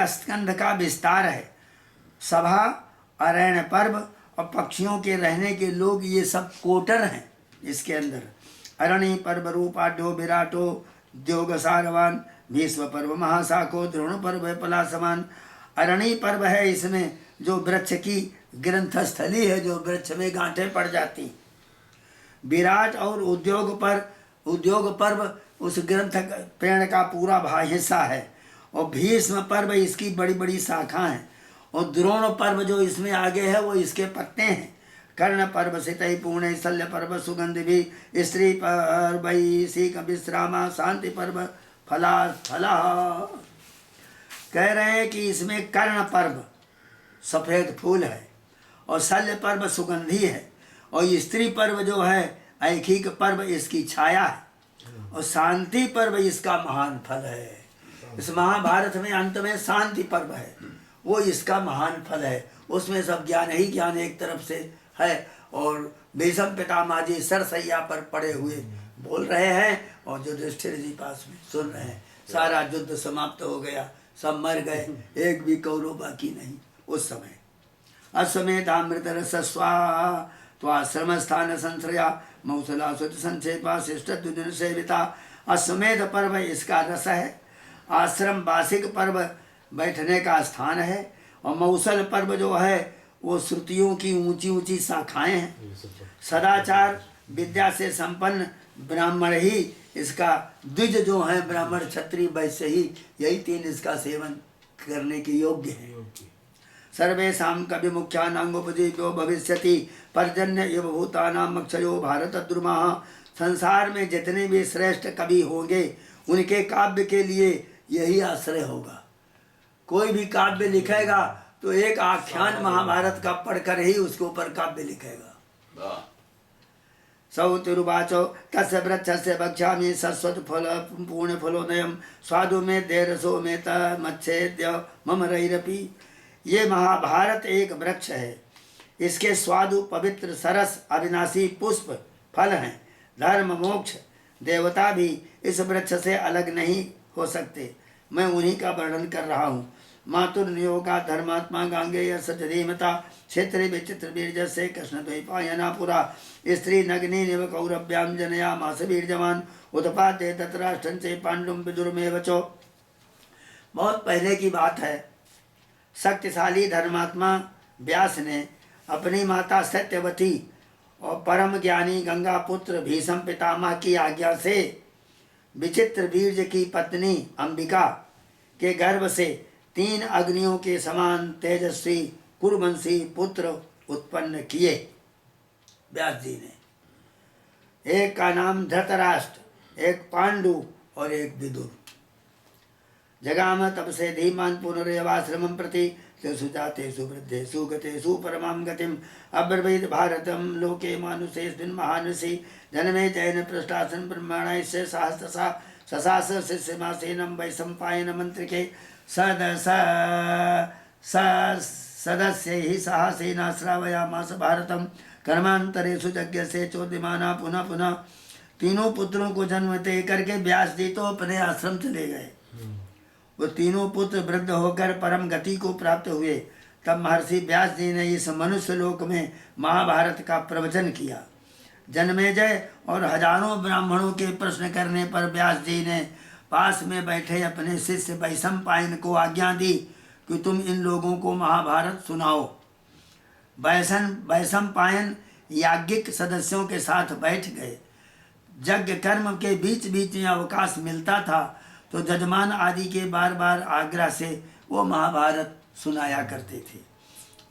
स्कंध का विस्तार है। सभा, अरण्य पर्व और पक्षियों के रहने के लोग, ये सब कोटर हैं इसके अंदर। अरण्य पर्व रूपाढ्यो विराटो द्योगसारवान, भीष्म पर्व महाशाखो द्रोण पर्व पलासमान। अरण्य पर्व है इसमें जो वृक्ष की ग्रंथस्थली है, जो वृक्ष में गांठें पड़ जाती। विराट और उद्योग पर्व उस ग्रंथ पेड़ का पूरा हिस्सा है। और भीष्म पर्व इसकी बड़ी बड़ी शाखा है। और द्रोण पर्व जो इसमें आगे है वो इसके पत्ते हैं। कर्ण पर्व सितई पूर्ण, शल्य पर्व सुगंध भी, स्त्री पर्व सीक विश्रामा, शांति पर्व फला फला। कह रहे हैं कि इसमें कर्ण पर्व सफेद फूल है, और शल्य पर्व सुगंधी है, और स्त्री पर्व जो है ऐखिक पर्व इसकी छाया है, और शांति पर्व इसका महान फल है। इस महाभारत में अंत में शांति पर्व है, वो इसका महान फल है। उसमें सब ज्ञान ही ज्ञान एक तरफ से है, और भीष्म पितामह जी सरसैया पर पड़े हुए बोल रहे हैं, और जो युधिष्ठिर जी पास में सुन रहे हैं। सारा युद्ध समाप्त हो गया, सब मर गए, एक भी कौरव बाकी नहीं उस समय। अश्वमेधामृत रसस्वा त्वाश्रम स्थान संश्रया, मौसला सुत संक्षेपा शिष्ट दुदिन सेविता। अश्वमेध पर्व इसका रस है, आश्रम वार्षिक पर्व बैठने का स्थान है, और मौसल पर्व जो है वो श्रुतियों की ऊंची ऊंची शाखाएं हैं। सदाचार विद्या से संपन्न ब्राह्मण ही इसका, द्विज जो है ब्राह्मण क्षत्रिय वैश्य ही, यही तीन इसका सेवन करने के योग्य है। सर्वेषां कवि मुख्यानांगोपजीव्यो भविष्यति, पर्जन्य एव भूतानां अक्षयो भारत द्रुमः। संसार में जितने भी श्रेष्ठ कवि होंगे उनके काव्य के लिए यही आश्रय होगा। कोई भी काव्य लिखेगा तो एक आख्यान महाभारत का पढ़कर ही उसके ऊपर काव्य लिखेगा। सौतिरुवाचो तस्य वृक्षस्य वक्ष्यामि शश्वत फल पूर्ण फलोदयम, स्वादु में देरसो में तच्छेद्य मम रैरपि। ये महाभारत एक वृक्ष है, इसके स्वादु पवित्र सरस अविनाशी पुष्प फल हैं। धर्म मोक्ष देवता भी इस वृक्ष से अलग नहीं हो सकते, मैं उन्हीं का वर्णन कर रहा हूँ। मातुर्नियोगा धर्मात्मा गांगेय सचधीमता, क्षेत्र विचित्र वीर्य से कृष्ण द्वैपायना पुरा, स्त्री नग्नि निव कौरव्याम जनया मास वीरजवान, उत्पाते तत्राष्ट्रं से पांडुम विदुरमेव चो। बहुत पहले की बात है, शक्तिशाली धर्मात्मा व्यास ने अपनी माता सत्यवती और परम ज्ञानी गंगा पुत्र भीष्म पितामह की आज्ञा से विचित्र वीर्य की पत्नी अंबिका के गर्भ से 3 अग्नियों के समान तेजस्वी कुरुवंशी पुत्र उत्पन्न किए व्यास जी ने। एक का नाम धृतराष्ट्र, एक पांडु और एक विदुर। जगाम तब से धीमान पुनरेवाश्रमं प्रति, तेषु जातेषु वृद्धेषु गतेषु परमां गतिम, अब्रवीत भारतम लोके मानुषेस्मिन् महानसि, जन्मे जैन पृष्ठासन ब्रह्मणस्य सहस्रशा ससास शिष्यमासेनं वैशंपायन मंत्रिके, सदस्य ही साहसेना श्रावयामास भारतम, कर्मांतरेषु यज्ञ से चोद्यमाना पुनः पुनः। तीनों पुत्रों को जन्म दे करके व्यास जी तो अपने आश्रम चले गए। वो तीनों पुत्र वृद्ध होकर परम गति को प्राप्त हुए। तब महर्षि व्यास जी ने इस मनुष्य लोक में महाभारत का प्रवचन किया। जन्मेजय और हजारों ब्राह्मणों के प्रश्न करने पर व्यास जी ने पास में बैठे अपने शिष्य वैशंपायन को आज्ञा दी कि तुम इन लोगों को महाभारत सुनाओ। वैशंपायन याज्ञिक सदस्यों के साथ बैठ गए। यज्ञ कर्म के बीच बीच में अवकाश मिलता था तो जजमान आदि के बार बार आग्रह से वो महाभारत सुनाया करते थे।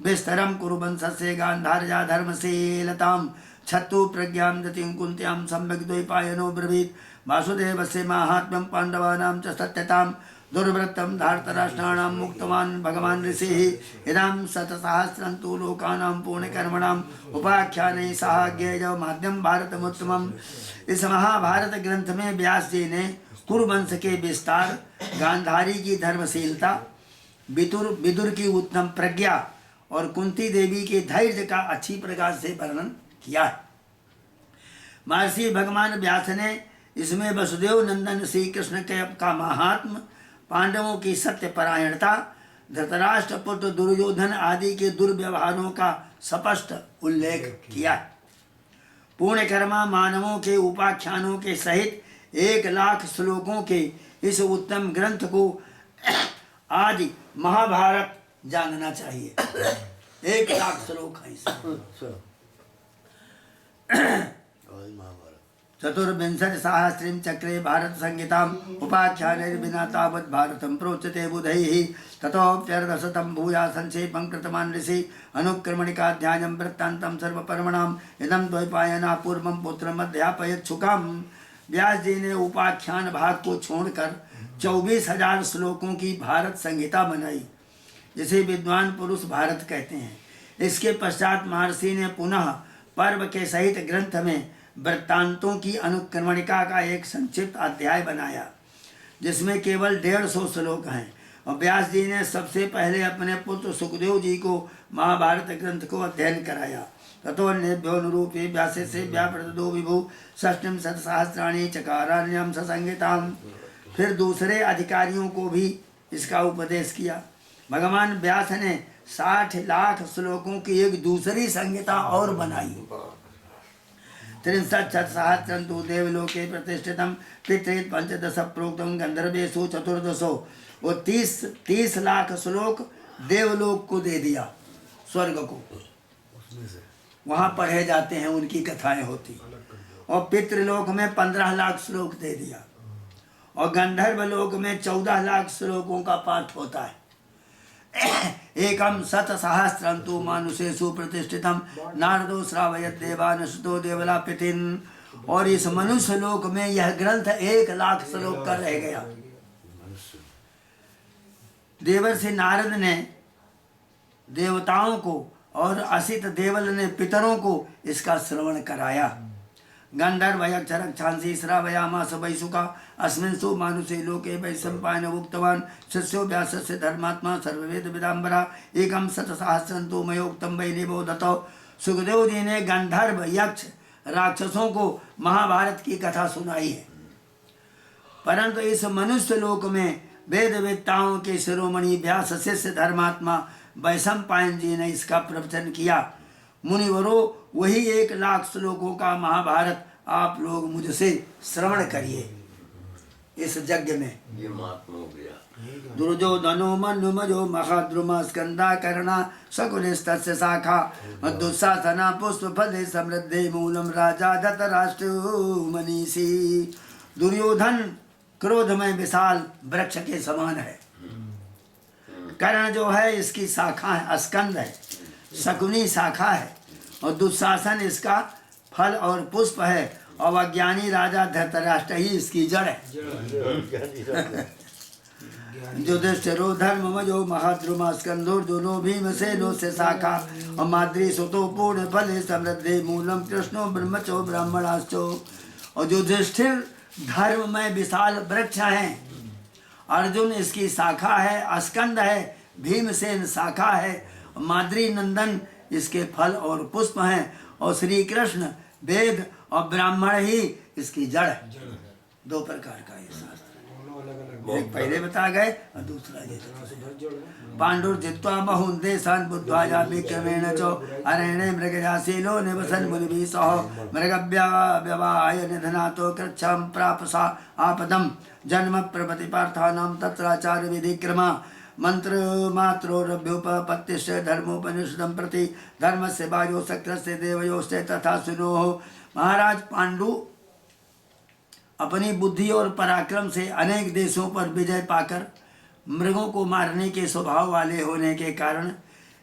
विस्तरम कुरुवंशस्य गांधार्या धर्मशीलताम, छत्तु प्रज्ञां दतिं कुन्त्यां सम्यक् द्वैपायनो ब्रवीत्, वासुदेवस्य माहात्म्यं पाण्डवानां च सत्यतां, दुर्वृत्तं धार्तराष्ट्राणां मुक्तवान् भगवान् ऋषिः, इदं शतसहस्रं तु लोकानां पूर्णकर्मणाम् उपाख्यानैः सह ज्ञेयो माध्यम भारतमुत्तमम्। इस महाभारत ग्रंथ में व्यास जी ने कुरुवंश के विस्तार, गांधारी की धर्मशीलता, विदुर की उत्तम प्रज्ञा और कुंती देवी के धैर्य का अच्छी प्रकार से वर्णन किया है। महर्षि भगवान व्यास ने इसमें वसुदेव नंदन श्री कृष्ण का महात्म, पांडवों की सत्य परायणता धृतराष्ट्र पुत्र दुर्योधन आदि के दुर्व्यवहारों का स्पष्ट उल्लेख किया। पूर्ण कर्मा मानवों के उपाख्यानों के सहित 1,00,000 श्लोकों के इस उत्तम ग्रंथ को आदि महाभारत जानना चाहिए। 1,00,000 श्लोक है इसमें। चतुर्विंशति सहस्रीं चक्रे भारत संहिताम् उपाख्यानैर्विना तावत् भारतं प्रोच्यते बुधैः ततोऽप्यर्धशतं भूया संक्षेपं कृतवान् ऋषि अनुक्रमणिकाध्यायं वृत्तान्तं सर्वपर्वणाम् इदं द्वैपायनः पूर्वं पुत्रम् अध्यापयच्छुकाम्। व्यास जी ने उपाख्यान भाग को छोड़कर 24,000 श्लोकों की भारत संहिता बनाई, जिसे विद्वान पुरुष भारत कहते हैं। इसके पश्चात महर्षि ने पुनः पर्व के सहित ग्रंथ में वृत्तांतों की अनुक्रमणिका का एक संक्षिप्त अध्याय बनाया, जिसमें केवल 150 श्लोक हैं। और व्यास जी ने सबसे पहले अपने पुत्र सुखदेव जी को महाभारत ग्रंथ को अध्ययन कराया। ततोन्यभ्योनुरूपी व्यासे से व्याप्रदो विभु षष्टिम शतसहस्राणि चकारान्यम ससंहिताम्। फिर दूसरे अधिकारियों को भी इसका उपदेश किया। भगवान व्यास ने 60,00,000 श्लोकों की एक दूसरी संहिता और बनाई। 63 तु देवलोके प्रतिष्ठितम पितृ पंचदश प्रोक्तम गंधर्वेषु 14 वो 30 लाख श्लोक देवलोक को दे दिया, स्वर्ग को, वहाँ पढ़े जाते हैं, उनकी कथाएं होती। और पितृलोक में 15,00,000 श्लोक दे दिया, और गंधर्व लोक में 14,00,000 श्लोकों का पाठ होता है। एकम 100,000 तु मानुषेषु प्रतिष्ठितम नारदो श्रावयत देवानसुतो देवला पितिन। और इस मनुष्य लोक में यह ग्रंथ 1,00,000 श्लोक का रह गया। देवर्षि नारद ने देवताओं को और असित देवल ने पितरों को इसका श्रवण कराया। गंधर्व यक्षरक्षांसि श्रावयामास वैशुका अस्मिन्सु मानुषे लोके वैशंपायन उक्तवान् शिष्यो व्यासस्य धर्मात्मा सर्ववेद विदाम्बरा एकम 100,000 तु मयोक्तम वै निबोधतो। सुखदेव जी ने गंधर्व यक्ष राक्षसों को महाभारत की कथा सुनाई है, परंतु इस मनुष्य लोक में वेद वेत्ताओं के शिरोमणि व्यास शिष्य धर्मात्मा वैशंपायन जी ने इसका प्रवचन किया। मुनिवरों, वही 1,00,000 श्लोकों का महाभारत आप लोग मुझसे श्रवण करिए इस यज्ञ में। ये महात्मा हो गया। दुर्योधनो मनुमजो महाद्रुमा स्कंदा कर्णा शकुनिस्तस्य शाखा दुस्साहसना पुष्पफले समृद्धे मूलम राजा धृतराष्ट्र मनीषी। दुर्योधन क्रोधमय विशाल वृक्ष के समान है। कर्ण जो है इसकी शाखा है, स्कंद है, शकुनी शाखा है, और दुशासन इसका फल और पुष्प है, और अज्ञानी राजा धृतराष्ट्र ही इसकी जड़ है। युधिष्ठिरो धर्ममयो महाद्रुमा स्कंदोर्जुनो भीमसेनो से शाखा और माद्री सुतो पूर्ण फले समृद्धे मूलम कृष्णो ब्रह्मचो ब्राह्मणाश्चो। और युधिष्ठिर धर्ममय विशाल वृक्ष है, अर्जुन इसकी शाखा है, स्कंद है, भीमसेन शाखा है, माद्री नंदन इसके फल और पुष्प हैं, और श्री कृष्ण वेद और ब्राह्मण ही इसकी जड़ है। 2 प्रकार का ये शास्त्र, एक पहले बता गए और दूसरा ये। पांडुर्जित्वा बहुन देशान बुद्ध्वा विक्रमेण चो अरण्ये मृगयासीलो निवसन मुनिभिः सह मृगव्यवाय निधनातो कृच्छं प्रापसा आपदम जन्म प्रभृति पार्थानां तत्राचार्य विधिक्रमा मंत्र मात्रोरभ्युपपत्तिश्च धर्मोपनिषदं प्रति धर्मस्य वायो शक्रस्य देवयोश्च तथा सुनो। महाराज पांडु अपनी बुद्धि और पराक्रम से अनेक देशों पर विजय पाकर मृगों को मारने के स्वभाव वाले होने के कारण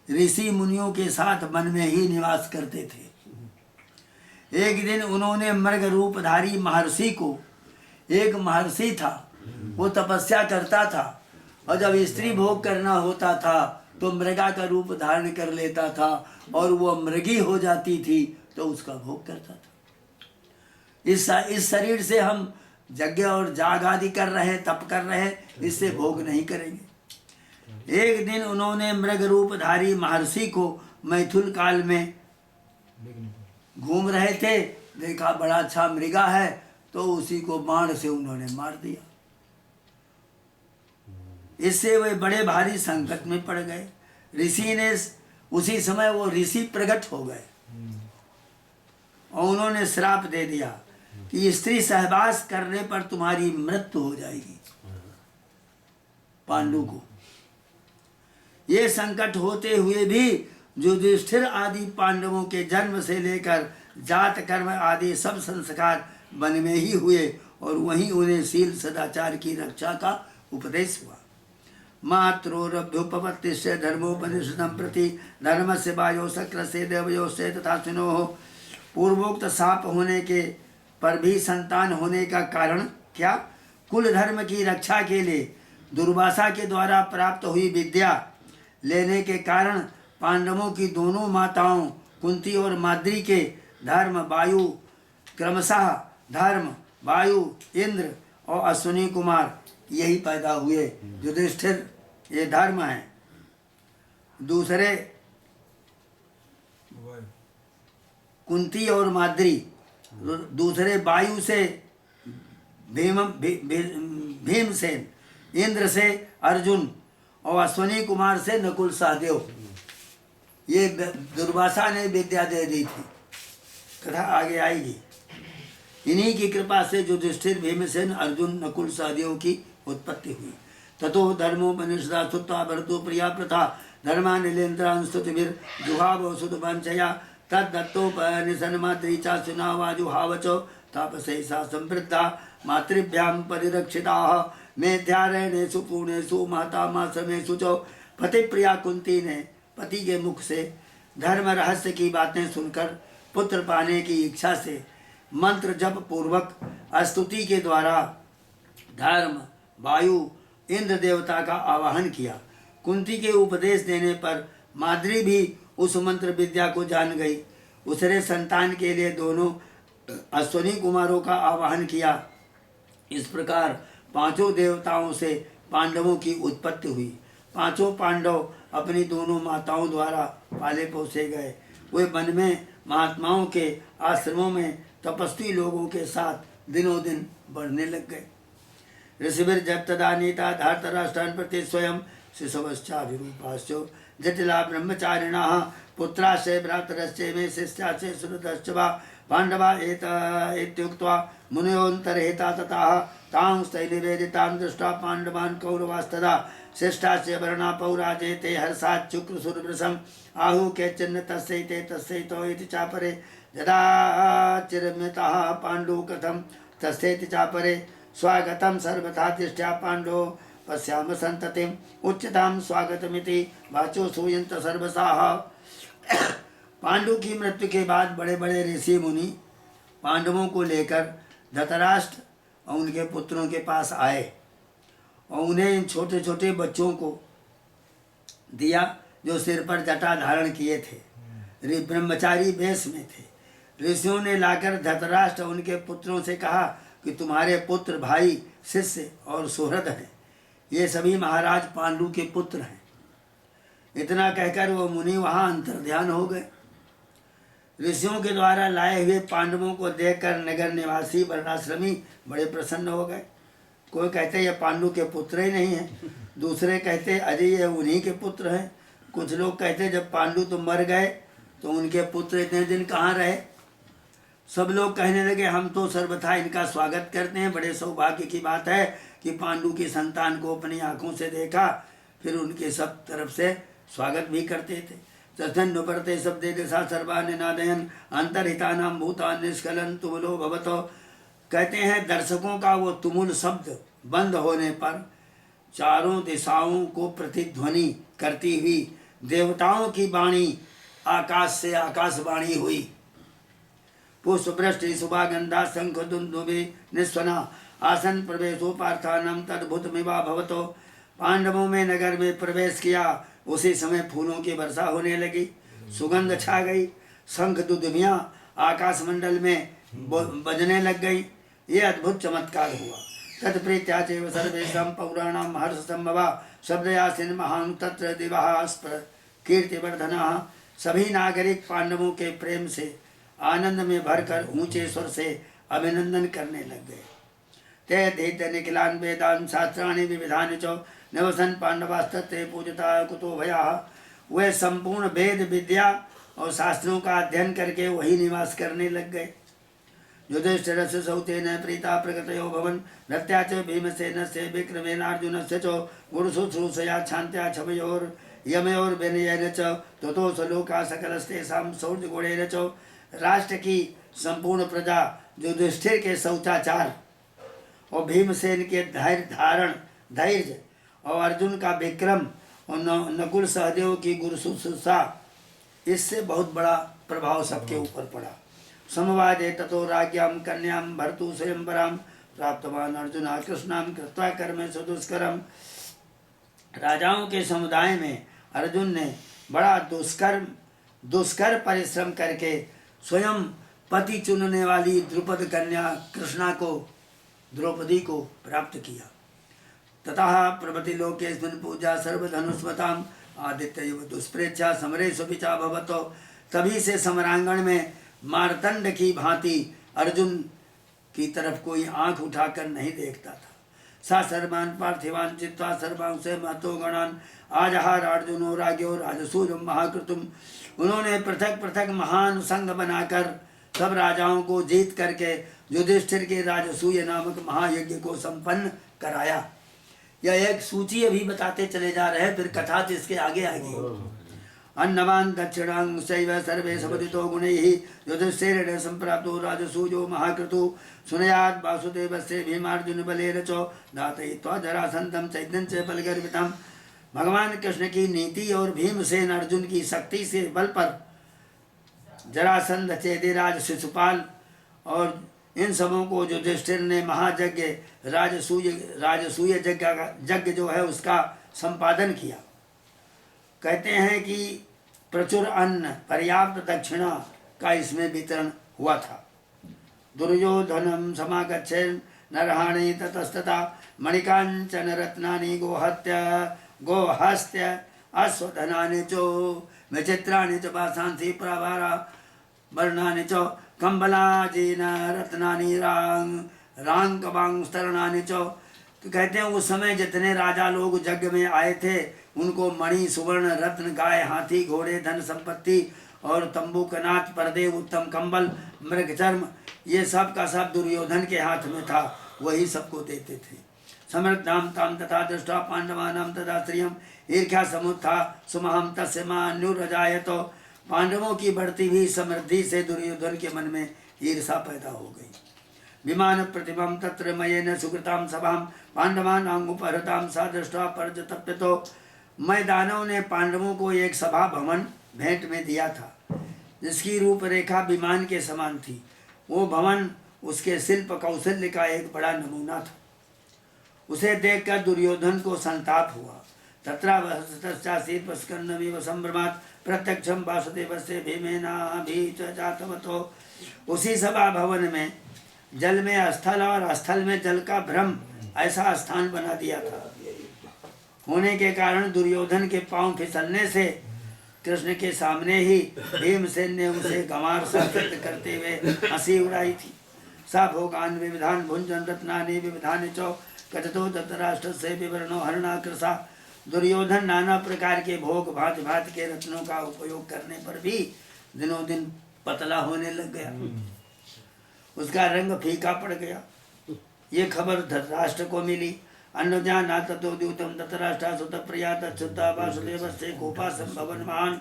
ऋषि मुनियों के साथ वन में ही निवास करते थे। एक दिन उन्होंने मृग रूपधारी महर्षि को, एक महर्षि था, वो तपस्या करता था, और जब स्त्री भोग करना होता था तो मृगा का रूप धारण कर लेता था, और वो मृगी हो जाती थी तो उसका भोग करता था। इस शरीर से हम यज्ञ और जाग आदि कर रहे, तप कर रहे, इससे भोग नहीं करेंगे। एक दिन उन्होंने मृग रूपधारी महर्षि को मैथुन काल में घूम रहे थे, देखा बड़ा अच्छा मृगा है, तो उसी को बाण से उन्होंने मार दिया। इससे वे बड़े भारी संकट में पड़ गए। ऋषि ने उसी समय वो ऋषि प्रकट हो गए और उन्होंने श्राप दे दिया कि स्त्री सहवास करने पर तुम्हारी मृत्यु हो जाएगी। पांडु को ये संकट होते हुए भी युधिष्ठिर आदि पांडवों के जन्म से लेकर जात कर्म आदि सब संस्कार वन में ही हुए और वहीं उन्हें शील सदाचार की रक्षा का उपदेश हुआ। मात्रोरभ्युपपत्तिश्च धर्मोपनिषदं प्रति धर्मस्य वायो शक्रस्य देवयोश्च तथा सुनोः। पूर्वोक्त शाप होने के पर भी संतान होने का कारण क्या? कुल धर्म की रक्षा के लिए दुर्वासा के द्वारा प्राप्त हुई विद्या लेने के कारण पांडवों की दोनों माताओं कुंती और माद्री के धर्म वायु क्रमशः धर्म वायु इंद्र और अश्विनी कुमार यही पैदा हुए। युधिष्ठिर ये धर्म है, दूसरे कुंती और माद्री, दूसरे वायु से भीमसेन, इंद्र से अर्जुन और अश्विनी कुमार से नकुल सहदेव। ये दुर्वासा ने विद्या दे दी थी, कथा आगे आएगी। इन्हीं की कृपा से युधिष्ठिर भीमसेन अर्जुन नकुल सहदेव की उत्पत्ति हुई। ततो धर्मोपनिषदा सुत्वा भरतो प्रिया प्रथा धर्मानिलेन्द्रान् स्तुतिभिर् जुहावो सुतवंचया तद्दत्तोपनिषन्माद्री च सुनावाजुहाव च तापसै सा संवृद्धा मातृभ्यां परिरक्षिताः मेध्यारण्येषु पुण्येषु मातामाश्रमेषु च। पतिप्रिया कुंती ने पति के मुख से धर्म रहस्य की बातें सुनकर पुत्र पाने की इच्छा से मंत्र जप पूर्वक स्तुति के द्वारा धर्म वायु इंद्र देवता का आवाहन किया। कुंती के उपदेश देने पर माद्री भी उस मंत्र विद्या को जान गई। उसने संतान के लिए दोनों अश्विनी कुमारों का आवाहन किया। इस प्रकार पांचों देवताओं से पांडवों की उत्पत्ति हुई। पांचों पांडव अपनी दोनों माताओं द्वारा पाले पोसे गए। वे वन में महात्माओं के आश्रमों में तपस्वी लोगों के साथ दिनों दिन बढ़ने लग गए। ऋषिभिर जब तदा नीता धार्तराष्ट्रान् प्रति स्वयं शिशवश्चाभिरूपाश्च जटिला ब्रह्मचारिणः पुत्राश्च भ्रातरश्च मे शिष्याश्च सुहृदश्च वा पांडवा इत्युक्त्वा मुनयोऽन्तर्हिता ततः तांस्तैर्निवेदितां दृष्ट्वा पाण्डवान् कौरवास्तदा श्रेष्ठाश्च वर्णा पौराजे ते हर्षात् शुक्रसुरवृषम् आहुः केचन तस्यैते तस्यैतो इति चापरे यदा चिरमितः पाण्डु कथं तस्यैति चापरे स्वागतं सर्वथा तिष्ठा पाण्डो पश्याम सन्ततिम् उच्यतां स्वागतमिति वाचो सूयन्त सर्वसाः। पांडु की मृत्यु के बाद बड़े बड़े ऋषि मुनि पांडवों को लेकर धृतराष्ट्र और उनके पुत्रों के पास आए और उन्हें इन छोटे छोटे बच्चों को दिया जो सिर पर जटा धारण किए थे, ब्रह्मचारी वेश में थे। ऋषियों ने लाकर धृतराष्ट्र उनके पुत्रों से कहा कि तुम्हारे पुत्र भाई शिष्य और सुहृद हैं, ये सभी महाराज पांडु के पुत्र हैं। इतना कहकर वो मुनि वहाँ अंतर्ध्यान हो गए। ऋषियों के द्वारा लाए हुए पांडवों को देखकर नगर निवासी वर्णाश्रमी बड़े प्रसन्न हो गए। कोई कहते ये पांडु के पुत्र ही नहीं हैं, दूसरे कहते अरे ये उन्हीं के पुत्र हैं। कुछ लोग कहते जब पांडु तो मर गए तो उनके पुत्र इतने दिन कहाँ रहे। सब लोग कहने लगे हम तो सर्वथा इनका स्वागत करते हैं, बड़े सौभाग्य की बात है कि पांडु की संतान को अपनी आंखों से देखा। फिर उनके सब तरफ से स्वागत भी करते थे। तथन्नुपरते शब्दे दिशा सर्वानिनादयन अंतर्हितानां भूतान् निष्कलन तुमुलो भवतो। कहते हैं दर्शकों का वो तुमुल शब्द बंद होने पर चारों दिशाओं को प्रतिध्वनि करती हुई देवताओं की वाणी आकाश से आकाशवाणी हुई। पुष्पवृष्टि शुभागंधा शंख दुंदुभि निस्वना आसन प्रवेशो पार्थानम तद्भुतमिवा भवतो। पांडवों में नगर में प्रवेश किया, उसी समय फूलों की वर्षा होने लगी, सुगंध छा गई, शंख दुदुभियां आकाश मंडल में बजने लग गई। ये अद्भुत चमत्कार हुआ। तत्प्रीत्या चैव सर्वेषां पौराणां हर्ष संभवा शब्दयासिन महान तत्र दिवः कीर्तिवर्धनः। सभी नागरिक पांडवों के प्रेम से आनंद में भरकर ऊंचे स्वर से अभिनंदन करने लग गए। ते दैत्य निखिलान् वेदान् शास्त्राणि विविधानि च निवसन पांडवास्तत्ते पूजता कुतो भया। वे संपूर्ण वेद विद्या और शास्त्रों का अध्ययन करके वही निवास करने लग गए। युधिष्ठिरस्य सौतेन प्रीता प्रकृतयो भवन रत्या च भीमसेनस्य विक्रमेणार्जुनस्य च गुरुशुश्रूषया क्षान्त्या क्षमयोर यमयोर विनयेन च ततो सलोका सकलस्तेषां शौर्यगुणेन च। राष्ट्र की संपूर्ण प्रजा युधिष्ठिर के शौचाचार और भीमसेन के धैर्य और अर्जुन का विक्रम और नकुल सहदेव की गुरुशुश्रूषा, इससे बहुत बड़ा प्रभाव सबके ऊपर पड़ा। समवादे ततो राज्ञां कन्यां भर्तु स्वयंवरां प्राप्तवान अर्जुन कृष्णां कृत्वा कर्मेषु दुष्करम। राजाओं के समुदाय में अर्जुन ने बड़ा दुष्कर परिश्रम करके स्वयं पति चुनने वाली द्रुपद कन्या कृष्णा को, द्रौपदी को प्राप्त किया। ततः प्रभृति लोकेस्मिन् पूजा सर्वधनुष्मताम् आदित्य दुष्प्रेक्षा समरेषु विचा भवतो। तभी से समरांगण में मारतंड की भांति अर्जुन की तरफ कोई आंख उठाकर नहीं देखता था। सा सर्वान् पार्थिवान् चित्वा सर्वांशे महतो गणान् आजहार अर्जुनो राज्ञो राजसूयं महाकृतुम्। उन्होंने पृथक पृथक महान संघ बनाकर सब राजाओं को जीत करके युधिष्ठिर के राजसूय नामक महायज्ञ को संपन्न कराया। यह एक सूची अभी बताते चले जा रहे हैं, फिर कथा तो इसके आगे आएगी। अन्नवान दक्षिणां शैव सर्वे समुदितो गुणैः युधिष्ठिरेण संप्राप्तो राजसूयो महाकृतु। सुनयात् वासुदेवस्य भीमार्जुन बलेन च दातयित्वा जरासन्धं चैतन्यं च बलगर्वितं। भगवान कृष्ण की नीति और भीमसेन अर्जुन की शक्ति से बल पर जरासंध, चेदिराज, शिशुपाल और इन सबों को युधिष्ठिर ने महायज्ञ राजसूय यज्ञ जो है उसका संपादन किया। कहते हैं कि प्रचुर अन्न, पर्याप्त दक्षिणा का इसमें वितरण हुआ था। दुर्योधनम समागच्छेन् नरहाणि ततस्तथा मणिकांचन रत्नानि गोहस्त्य अश्वधनानि चो विचित्राणि च पाशांसि प्रभारा वर्णानि च कंबलाजीन रत्नानि रांकवांस्तरणानि च। तो कहते हैं उस समय जितने राजा लोग यज्ञ में आए थे उनको मणि, सुवर्ण, रत्न, गाय, हाथी, घोड़े, धन संपत्ति और तंबू, कनात, पर्दे, उत्तम कंबल, मृग चर्म, ये सब का सब दुर्योधन के हाथ में था, वही सबको देते थे। समृद्धाम ताम तथा दृष्टा पांडवानाम तथा श्रियम ईर्ष्या समुत्था सुमहम तस्य मान्युरजायत। पांडवों की बढ़ती हुई समृद्धि से दुर्योधन के मन में ईर्षा पैदा हो गई। विमान प्रतिभम तत्र मयेन सुकृताम सभाम पांडवानां उपहृताम सा दृष्टा पर्जतप्यतो। मैदानों ने पांडवों को एक सभा भवन भेंट में दिया था जिसकी रूपरेखा विमान के समान थी। वो भवन उसके शिल्प कौशल्य का एक बड़ा नमूना था। उसे देखकर दुर्योधन को संताप हुआ। तत्रावहस्तश्चासीत् पस्कन्नमिव संभ्रमात् प्रत्यक्षं वासुदेवस्य भीमेनाभिजातवतो। उसी सभा भवन में जल में स्थल और स्थल में जल का भ्रम ऐसा स्थान बना दिया था। होने के कारण दुर्योधन के पांव फिसलने से कृष्ण के सामने ही भीमसेन ने उसे गंवार संतृप्त करते हुए हंसी उड़ाई थी। सा भोगान विविधान भुंजन रत्नानि विविधानि च कथतो धृतराष्ट्र से विवरणो हरणाकृशा। दुर्योधन नाना प्रकार के भोग भांति भांति के रत्नों का उपयोग करने पर भी दिनों दिन पतला होने लग गया, उसका रंग फीका पड़ गया। ये खबर धृतराष्ट्र को मिली। अन्नजाना ततो द्यूतम धृतराष्ट्र सुत प्रिया तच्छुता वासुदेवस्य कोपा संभवन महान।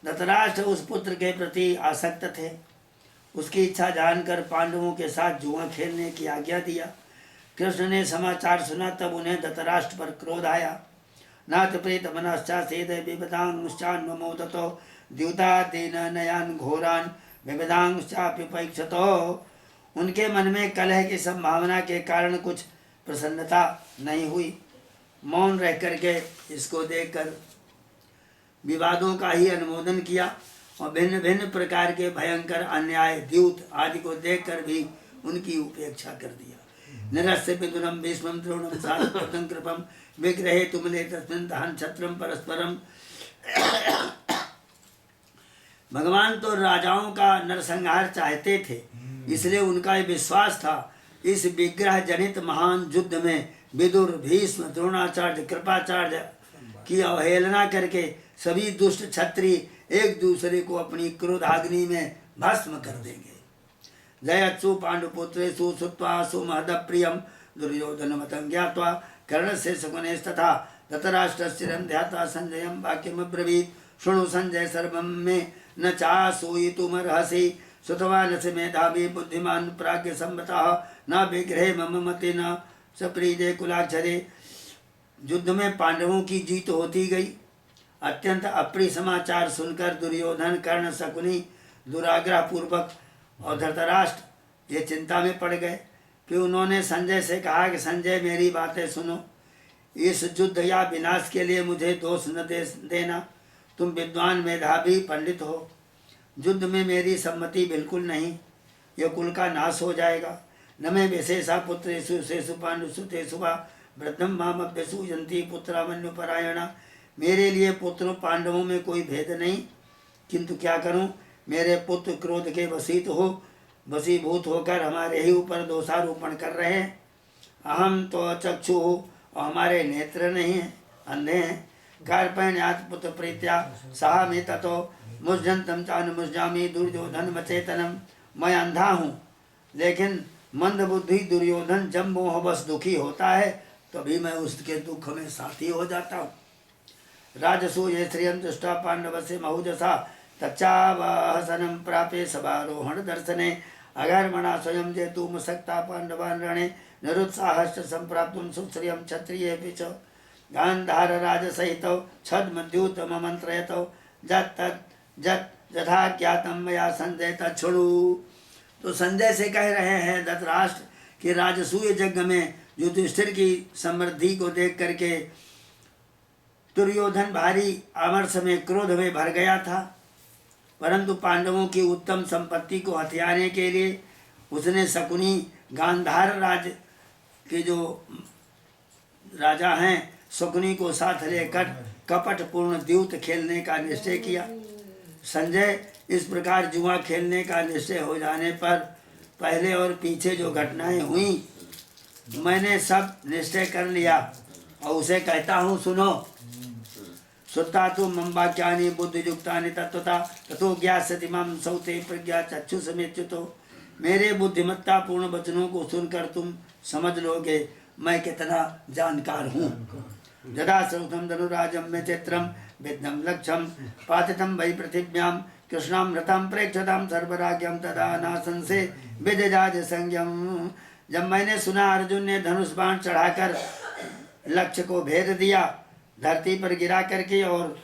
धृतराष्ट्र उस पुत्र के प्रति आसक्त थे। उसकी इच्छा जानकर पांडवों के साथ जुआ खेलने की आज्ञा दिया। कृष्ण ने समाचार सुना तब उन्हें धृतराष्ट्र पर क्रोध आया। नाथ प्रीत मनश्चासीद विविधांश्चान्वमोदतो द्यूतादीन नयान घोरान विविधांश्चाप्युपैक्षतो। उनके मन में कलह की संभावना के कारण कुछ प्रसन्नता नहीं हुई। मौन रह करके इसको देखकर विवादों का ही अनुमोदन किया और भिन्न भिन्न प्रकार के भयंकर अन्याय, द्यूत आदि को देखकर भी उनकी उपेक्षा कर दिया। निरस्य विदुरम भीष्मं द्रोणं सारथं कृपम विग्रहे तुमले तस्मिन् दहन छत्रम परस्परम। भगवान तो राजाओं का नरसंहार चाहते थे, इसलिए उनका विश्वास था इस विग्रह जनित महान युद्ध में विदुर, भीष्म, द्रोणाचार्य, कृपाचार्य की अवहेलना करके सभी दुष्ट क्षत्रिय एक दूसरे को अपनी क्रोधाग्नि में भस्म कर देंगे। जयत्सु पांडुपुत्रेषु श्रुत्वा सुमहदप्रियं दुर्योधनमतं ज्ञात्वा कर्णस्य शकुनेस्तथा धृतराष्ट्रस्य ध्यात्वा संजयं वाक्यमब्रवीत् शृणु संजय सर्वं मे न चासूयितुमर्हसि श्रुतवानसि मेधावी बुद्धिमान् प्राज्ञ संवतः न विग्रहे मम मति न सप्रीजे कुलाक्षरे। युद्ध में पांडवों की जीत होती गई। अत्यंत अप्रिय समाचार सुनकर दुर्योधन, कर्ण, शकुनी दुराग्रह पूर्वक और धृतराष्ट्र ये चिंता में पड़ गए। फिर उन्होंने संजय से कहा कि संजय मेरी बातें सुनो, इस युद्ध या विनाश के लिए मुझे दोष न देना। तुम विद्वान, मेधावी, पंडित हो। युद्ध में मेरी सम्मति बिल्कुल नहीं, यह कुल का नाश हो जाएगा। न मैं विशेषा पुत्रेषु शेषु पांडुषु तेषु वा वृद्धम मामभ्यसु यंती पुत्रामन्युपरायणा। मेरे लिए पुत्र पांडवों में कोई भेद नहीं, किंतु क्या करूं, मेरे पुत्र क्रोध के वशीभूत होकर हमारे ही ऊपर दोषारोपण कर रहे हैं। अहम तो चक्षु हो और हमारे नेत्र नहीं हैं, अंधे हैं। कार्पण्यात् पुत्र प्रीत्या सहा में ततो मुझजंतम चान मुझजामी दुर्योधन मचेतनम। मैं अंधा हूँ, लेकिन मंद बुद्धि दुर्योधन जब मोहवश दुखी होता है तभी मैं उसके दुख में साथी हो जाता हूँ। राजसूय श्रियं दृष्टा पांडवस्य महुजसा तच्चावहसनं प्रापे सभारोहण दर्शने अघर्मणा स्वयं जेतुम सक्ता पांडवान् रणे निरुत्साहश्च संप्राप्तुं सुश्रियं क्षत्रियेऽपि च गान्धार राजसहितौ छद्मद्यूतम मंत्रयतौ जत् यथा ज्ञातं मया संजय तच्छृणु। तो संजय से कह रहे हैं धृतराष्ट्र कि राजसूय यज्ञ में युधिष्ठिर की समृद्धि को देख करके दुर्योधन भारी आमर्ष में क्रोध में भर गया था, परंतु पांडवों की उत्तम संपत्ति को हथियाने के लिए उसने शकुनी, गांधार राज के जो राजा हैं शकुनी को साथ लेकर कपटपूर्ण द्यूत खेलने का निश्चय किया। संजय इस प्रकार जुआ खेलने का निश्चय हो जाने पर पहले और पीछे जो घटनाएं हुई मैंने सब निश्चय कर लिया और उसे कहता हूँ, सुनो। श्रुता तु मम वाक्यानि बुद्धियुक्तानि तत्वता ततो ज्ञास्यति मां सौते प्रज्ञा चक्षु समेच्युतो। मेरे बुद्धिमत्ता पूर्ण वचनों को सुनकर तुम समझ लोगे मैं कितना जानकार हूँ। यदा श्रौतं धनुराजं मे चित्रं विद्यं लक्ष्यं पातितं वै पृथिव्यां कृष्णामृतं प्रेक्षतां सर्वराज्ञं तदा नासंसे विजयाज संज्ञम। जब मैंने सुना अर्जुन ने धनुष बाण चढ़ाकर लक्ष्य को भेद दिया, धरती पर गिरा करके और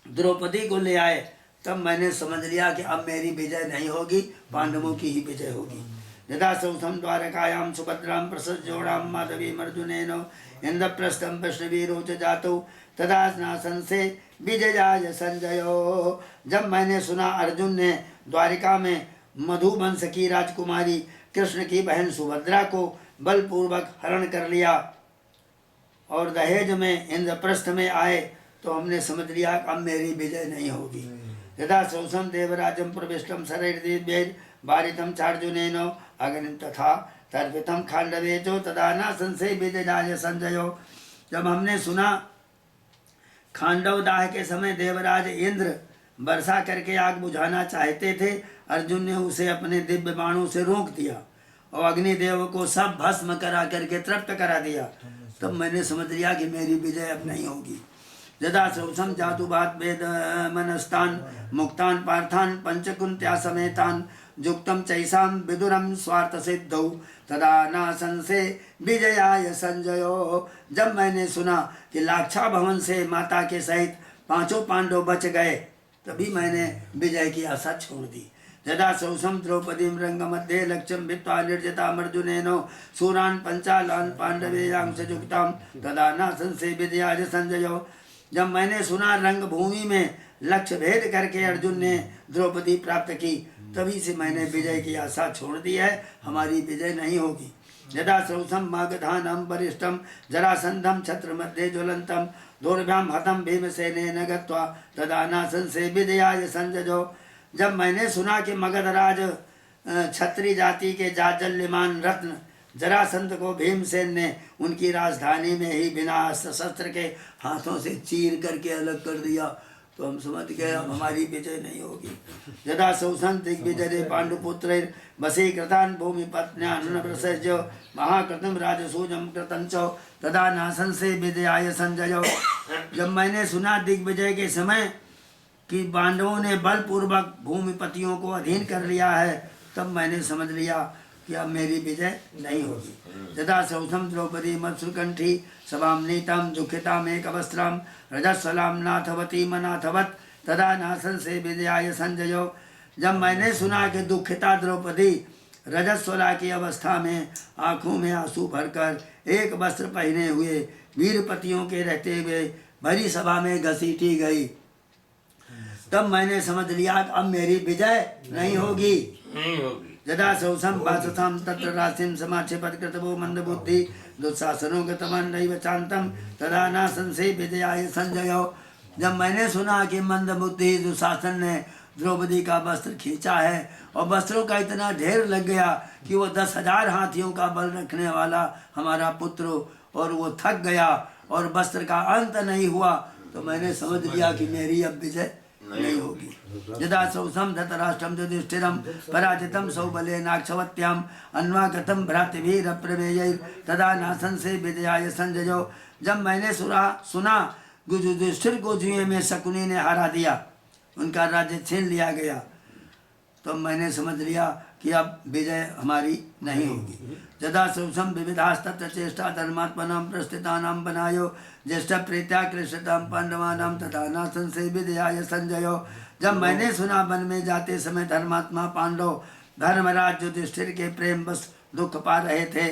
द्रौपदी को ले आए, तब मैंने समझ लिया कि अब मेरी विजय नहीं होगी, पांडवों की ही विजय होगी। यदा सौथम द्वारकायां सुभद्रां प्रसज्जोड़ां माधवीं अर्जुनेन इंद्रप्रस्थं कृष्णवीरो च जातो तदा नासंसे विजयाय संजयो। जब मैंने सुना अर्जुन ने द्वारिका में मधुवंश की राजकुमारी कृष्ण की बहन सुभद्रा को बलपूर्वक हरण कर लिया और दहेज में इंद्रप्रस्थ में आए, तो हमने समझ लिया अब मेरी विजय नहीं होगी। यदा सौसम देवराजं प्रविष्टं शरैर्दिव्यैर् वारितं चार्जुनेन अग्निं तथा तर्पितं खांडवे चो तदा न संशय विजयाय संजयो। जब हमने सुना खांडव दाह के समय देवराज इंद्र वर्षा करके आग बुझाना चाहते थे, अर्जुन ने उसे अपने दिव्य बाणों से रोक दिया और अग्निदेव को सब भस्म करा करके तृप्त करा दिया। तब मैंने समझ लिया कि मेरी विजय अब नहीं होगी। यदा श्रौसम जातुबात वेद मनस्तान मुक्तान पार्थान पंचकुंत्या समेतान युक्तम चैसाम विदुरम स्वार्थ सिद्धौ तदा न संशय विजयाय संजयो। जब मैंने सुना कि लाक्षा भवन से माता के सहित पांचों पांडव बच गए, तभी मैंने विजय की आशा छोड़ दी। यदा सौसम द्रौपदीं रंगमध्ये लक्ष्यं भित्त्वा निर्जितामर्जुनेन शूरान् पंचालान् पांडवेयांश युक्तां तदा न संशय विजयाय संजयो। जब मैंने सुना रंग भूमि में लक्ष्य भेद करके अर्जुन ने द्रौपदी प्राप्त की, तभी से मैंने विजय की आशा छोड़ दी है, हमारी विजय नहीं होगी। यदा श्रौसम मागधानं वरिष्ठं जरासंधं छत्र मध्ये ज्वलंतं दोर्भ्यां हतं भीमसेनेन गत्वा तदा न संशय विजयाय संजयो। जब मैंने सुना कि मगधराज क्षत्रिय जाति के जाज्वल्यमान रत्न जरासंध को भीमसेन ने उनकी राजधानी में ही बिना अस्त्र शस्त्र के हाथों से चीर करके अलग कर दिया। तो हम समझ गए अब हमारी विजय नहीं होगी। यदा सौसं दिग्विजय पांडुपुत्र वसी कृतान भूमि पत्न्यान प्रसज्य महाकृतम राजसूजम कृतंच तदा नासन से विजयाय संजय। जब मैंने सुना दिग्विजय के समय कि पांडवों ने बलपूर्वक भूमिपतियों को अधीन कर लिया है, तब मैंने समझ लिया कि अब मेरी विजय नहीं होगी। यदा सौथम द्रौपदी मत्सुकंठी सभाम नीतम दुखिताम एक वस्त्रम रजस्वलाम नाथवती मनाथवत तदा नासन से विजयाय संजयो। जब मैंने सुना कि दुखिता द्रौपदी रजस्वला की अवस्था में आंखों में आंसू भरकर एक वस्त्र पहने हुए वीरपतियों के रहते हुए भरी सभा में घसीटी गई, तब मैंने समझ लिया कि अब मेरी विजय नहीं होगी। यदा सौसम वाससम तत्र राशिम समाक्षेपत कृतवो मंदबुद्धि दुस्साहसनो गतमन्दैव चान्तम तदा न संशय विजयाय संजयो। जब मैंने सुना कि मंदबुद्धि दुशासन ने द्रौपदी का वस्त्र खींचा है और वस्त्रों का इतना ढेर लग गया कि वो 10,000 हाथियों का बल रखने वाला हमारा पुत्र और वो थक गया और वस्त्र का अंत नहीं हुआ, तो मैंने समझ लिया कि मेरी अब विजय नहीं होगी। यदा सौसम धतराष्ट्रम युधिष्ठिरम पराजितम सौबलेनाक्षवत्याम अन्वागतम भ्रातृभिर प्रमेय तदा नासन से विजयाय संजयो। जब मैंने सुना युधिष्ठिर को जुए में शकुनी ने हरा दिया, उनका राज्य छीन लिया गया, तो मैंने समझ लिया कि अब विजय हमारी नहीं होगी। यदा सौसम विविधास्तत्र चेष्टा धर्मात्मनाम प्रस्थितानाम बनायो ज्येष्ठ प्रीत्या कृष्णताम पांडवानाम तथा नासन से विजयाय संजयो। जब मैंने सुना वन में जाते समय धर्मात्मा पांडव धर्मराज युधिष्ठिर के प्रेम बस दुख पा रहे थे,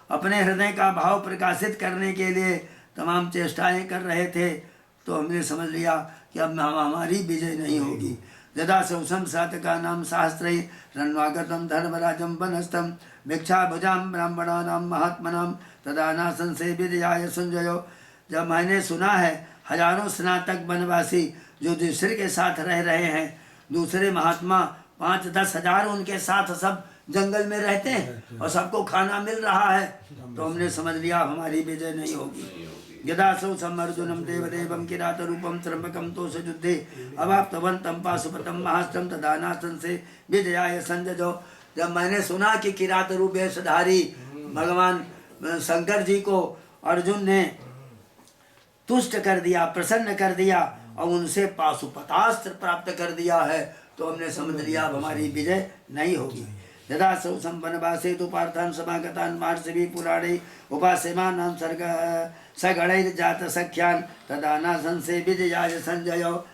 अपने हृदय का भाव प्रकाशित करने के लिए तमाम चेष्टाएं कर रहे थे, तो हमने समझ लिया कि अब हमारी विजय नहीं होगी। यदा सौसम सातका नाम शास्त्रे रन्वागतम धर्मराजम वनस्थम भिक्षा भुजाम ब्राह्मणानाम महात्मनाम तदा नासन से विजयाय संजयो। जब मैंने सुना है हजारों स्नातक वनवासी जो युधिष्ठिर के साथ रह रहे हैं, दूसरे महात्मा 5-10 हजार उनके साथ सब जंगल में रहते हैं और सबको खाना मिल रहा है, तो हमने समझ लिया हमारी विजय नहीं होगी। यदा सौसम अर्जुनम देवदेवम किरात रूपम त्र्यंबकम तोष युद्धे अवाप्तवंतम पाशुपतम महास्त्रम तदा नासन से विजयाय संजयो। जब मैंने सुना कि किरात रूप वेशधारी भगवान शंकर जी को अर्जुन ने तुष्ट कर दिया, प्रसन्न कर दिया और उनसे पाशुपतास्त्र प्राप्त कर दिया है, तो हमने समझ लिया अब हमारी विजय नहीं होगी। यदा सौसम वनवासे तो पार्थान समागतान महर्षि पुराणे उपासेमानां सर्ग सगणैर्जात सख्यान तदा नासन से विजयाय संजयो।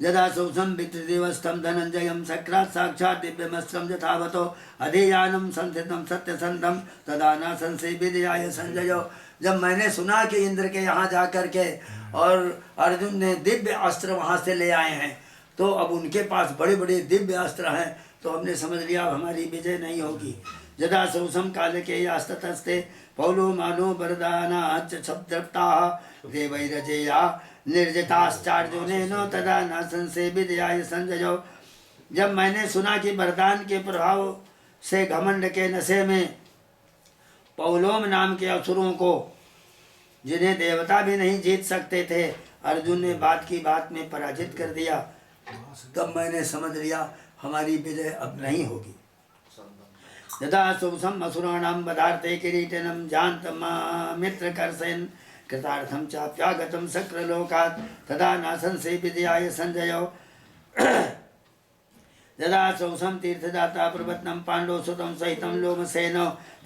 यदा सौसम वित्रदेवस्थम धनंजयम सक्रात् साक्षात् दिव्यमस्त्रम यथावतो अधेयानम संस्थितम सत्यसंधम तदा नासन से विजयाय संजयो। जब मैंने सुना कि इंद्र के यहाँ जा कर के और अर्जुन ने दिव्य अस्त्र वहाँ से ले आए हैं, तो अब उनके पास बड़े बड़े दिव्य अस्त्र हैं, तो हमने समझ लिया अब हमारी विजय नहीं होगी। यदा सौसम काल के यास्तस्ते पौलो मानो वरदानाच शब्दप्ता देवैरजेया निर्जिताश्चार्जुनेन तदा नासन से विजयाय संजयो। जब मैंने सुना कि वरदान के प्रभाव से घमंड के नशे में पौलोम नाम के असुरों को, जिन्हें देवता भी नहीं जीत सकते थे, अर्जुन ने बात की बात में पराजित कर दिया, तब मैंने समझ लिया हमारी विजय अब नहीं होगी। यदा सौसम असुराणाम वधार्थे किरीटिनम जानतम मित्र कर्षयन् कृतार्थम चाप्यागतम शक्रलोकात् तदा नासन से विजयाय संजयो। यदा सौसम तीर्थदाता प्रवत्नम पांडव सुतम सहितम लोमसेन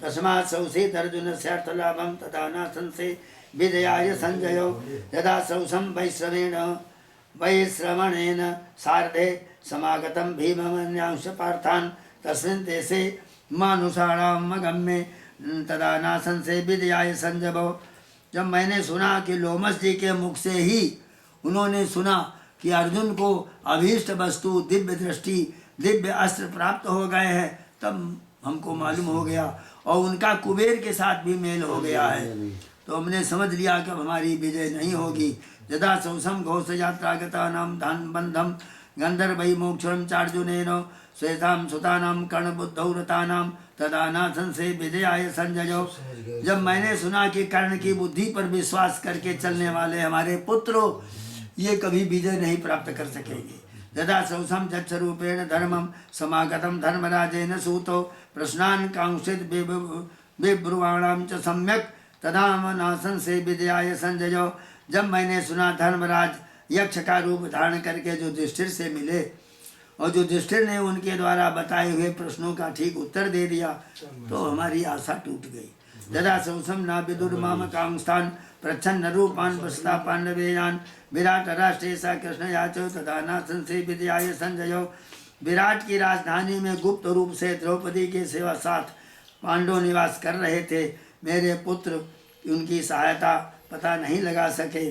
तस्मात् सौसीत अर्जुनस्यार्थलाभम तदा नासन से विजयाय संजयो। यदा सौसम वैश्रवणेन सार्धे समागतम भीममन्यांश पार्थान तस्मिन् देशे मानुषाणाम अगम्ये तदा नासन से विजयाय संजयो। जब मैंने सुना कि लोमस जी के मुख से ही उन्होंने सुना कि अर्जुन को अभीष्ट वस्तु दिव्य दृष्टि दिव्य अस्त्र प्राप्त हो गए हैं, तब हमको मालूम हो गया और उनका कुबेर के साथ भी मेल हो गया है, तो हमने समझ लिया कि अब हमारी विजय नहीं होगी। यदा सौसम घोष यात्रागता नाम धन बंधम गंधर्वै मोक्षं चार्जुनेन श्वेतां सुतानां कर्णबुद्धौ रतानां तदा नाथन से विजयाय संजयो। जब मैंने सुना कि कर्ण की बुद्धि पर विश्वास करके चलने वाले हमारे पुत्रों ये कभी विजय नहीं प्राप्त कर सकेंगे। यदा सौसम जच्छरूपेण धर्मम समागतम धर्मराजेन सूतो प्रश्नान कांक्षित विब्रुवाणाम च सम्यक तदा नासन से विजयाय संजयो। जब मैंने सुना धर्मराज यक्ष का रूप धारण करके जो युधिष्ठिर से मिले और जो युधिष्ठिर ने उनके द्वारा बताए हुए प्रश्नों का ठीक उत्तर दे दिया तो हमारी आशा टूट गई। यदा सौसम ना विदुर माम कांस्थान प्रच्छन्न रूपान पश्ता पांडवेयान विराट राष्ट्रे सा कृष्ण याचो तदा नाथन से विजयाय संजयो। विराट की राजधानी में गुप्त रूप से द्रौपदी के सेवा साथ पांडव निवास कर रहे थे। मेरे पुत्र उनकी सहायता पता नहीं लगा सके,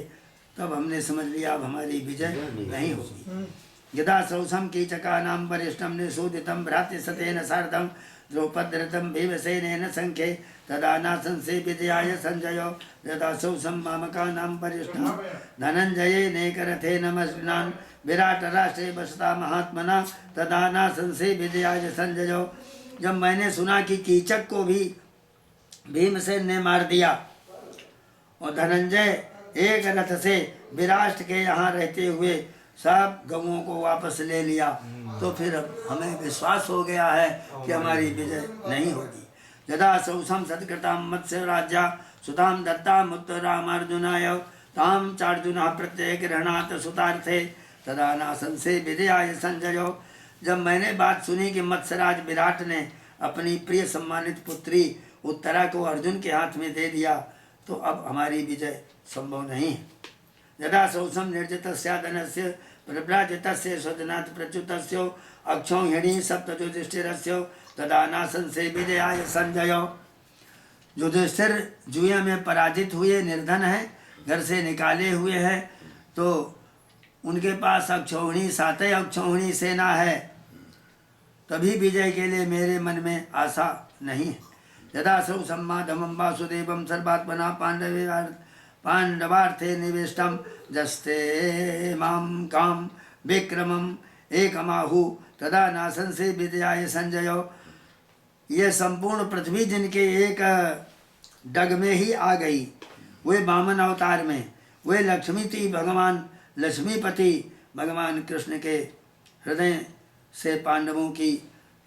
तब हमने समझ लिया अब हमारी विजय नहीं होगी। यदा सौसम कीचकानां वरिष्ठं निषूदितं भ्रातृसतेन सार्धं द्रौपदरतं भीमसेनेन संख्ये तदा नासंसे विजयाय संजयो। यदा सौसम मामकानां वरिष्ठं धनञ्जयेनेकरथेन मसृणान् विराट राष्ट्रे बसता महात्मना तदा नासंसे विजयाय संजयो। जब मैंने सुना कि कीचक को भी भीमसेन ने मार दिया और धनंजय एक रथ से विराट के यहाँ रहते हुए सब गवों को वापस ले लिया, तो फिर हमें विश्वास हो गया है कि हमारी विजय नहीं होगी। यदा सौसम सत्कृतां मत्स्य राज्या सुतां दत्तां उत्तरामर्जुनाय तां चार्जुनः प्रत्यय गृह्णात सुतार्थे तदा नासंसे विजयाय संजयो। जब मैंने बात सुनी कि मत्स्यराज विराट ने अपनी प्रिय सम्मानित पुत्री उत्तरा को अर्जुन के हाथ में दे दिया, तो अब हमारी विजय संभव नहीं है। यदा सौसम निर्जितस्य धनस्य प्रव्राजितस्य स्वजनात् प्रच्युतस्य अक्षौहिणी सप्तयुधिष्ठिरस्य तदा नासंसे विजयाय संजयो। युधिष्ठिर जुए में पराजित हुए निर्धन है, घर से निकाले हुए हैं, तो उनके पास अक्षौहिणी सातय अक्षौहिणी सेना है, तभी विजय के लिए मेरे मन में आशा नहीं है। यदा सौसम माधवं वासुदेवं सर्वात्मना पांडवार्थे निविष्टम जस्ते माम काम विक्रमम एकमाहु तदा नासंसे विजयाय संजयो। ये संपूर्ण पृथ्वी जिनके एक डग में ही आ गई, वे वामन अवतार में, वे लक्ष्मीपति भगवान कृष्ण के हृदय से पांडवों की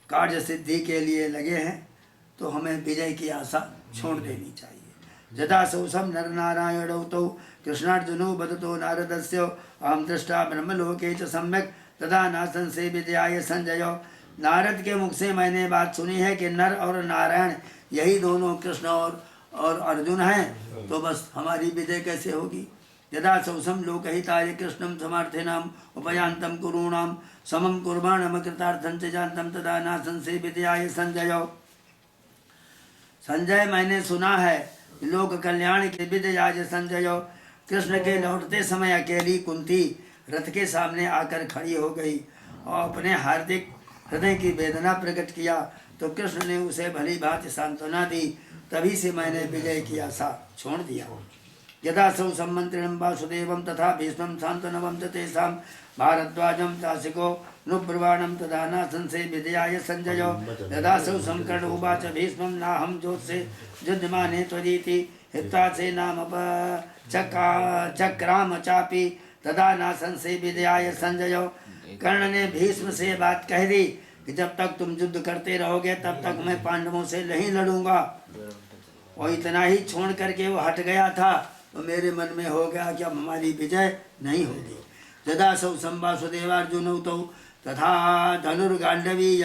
कार्य सिद्धि के लिए लगे हैं, तो हमें विजय की आशा छोड़ देनी चाहिए। यदा सौसम नर नारायणौ तौ कृष्णार्जुनो बदतो नारदस्य अहम दृष्टा ब्रह्मलोके च सम्यक तदा नासंसे विजयाय संजयो। नारद के मुख से मैंने बात सुनी है कि नर और नारायण यही दोनों कृष्ण और अर्जुन हैं, तो बस हमारी विजय कैसे होगी। यदा सौसम लोकहिताय कृष्णं समार्थिनाम उपयांतम कुरूणाम समम कुर्बाणम कृतार्थं च जानतं तदा नासंसे विजयाय संजयो। संजय मैंने सुना है लोक कल्याण के विजयाय संजयो। कृष्ण के लौटते समय अकेली कुंती रथ के सामने आकर खड़ी हो गई और अपने हार्दिक हृदय की वेदना प्रकट किया, तो कृष्ण ने उसे भली भांति सांत्वना दी, तभी से मैंने विजय की आशा छोड़ दिया। यदा सौसम मंत्रिणं वासुदेवं तथा भीष्मं सांत्वनवं च तेषां भारद्वाजं चासिको नुब्रुवाणं तदा नासंसे विजयाय संजयो। यदा सौसम कर्ण उवाच भीष्मं नाहं जोत्से युध्यमाने त्वरीति हित्वा चक्राम चापि तदा नासंसे विजयाय संजयो। कर्ण ने भीष्म से बात कह दी कि जब तक तुम युद्ध करते रहोगे तब तक मैं पांडवों से नहीं लड़ूंगा, और इतना ही छोड़ करके वो हट गया था, तो मेरे मन में हो गया कि अब हमारी विजय नहीं होगी। यदा सौसम वासुदेवार्जुनौ तौ तथा धनुर्गांडवी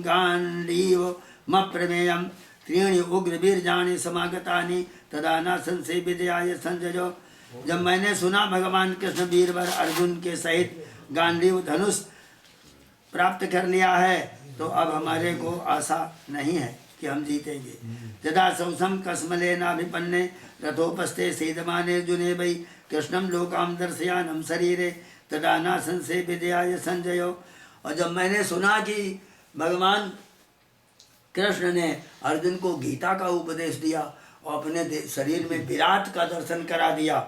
गांडीवमप्रमेयं त्रीणि उग्रवीर्याणि समागतानि तदा नासंसे विजयाय संजयो। जब मैंने सुना भगवान कृष्ण वीरवर अर्जुन के सहित गांडीव धनुष प्राप्त कर लिया है, तो अब हमारे को आशा नहीं है कि हम जीतेंगे। यदा सौसम कस्मलेनाभिपन्ने रथोपस्थे सीदमाने जुने वै कृष्णं लोकां दर्शयानं शरीरे तदा नासंसे विजयाय संजयो। और जब मैंने सुना कि भगवान कृष्ण ने अर्जुन को गीता का उपदेश दिया और अपने शरीर में विराट का दर्शन करा दिया,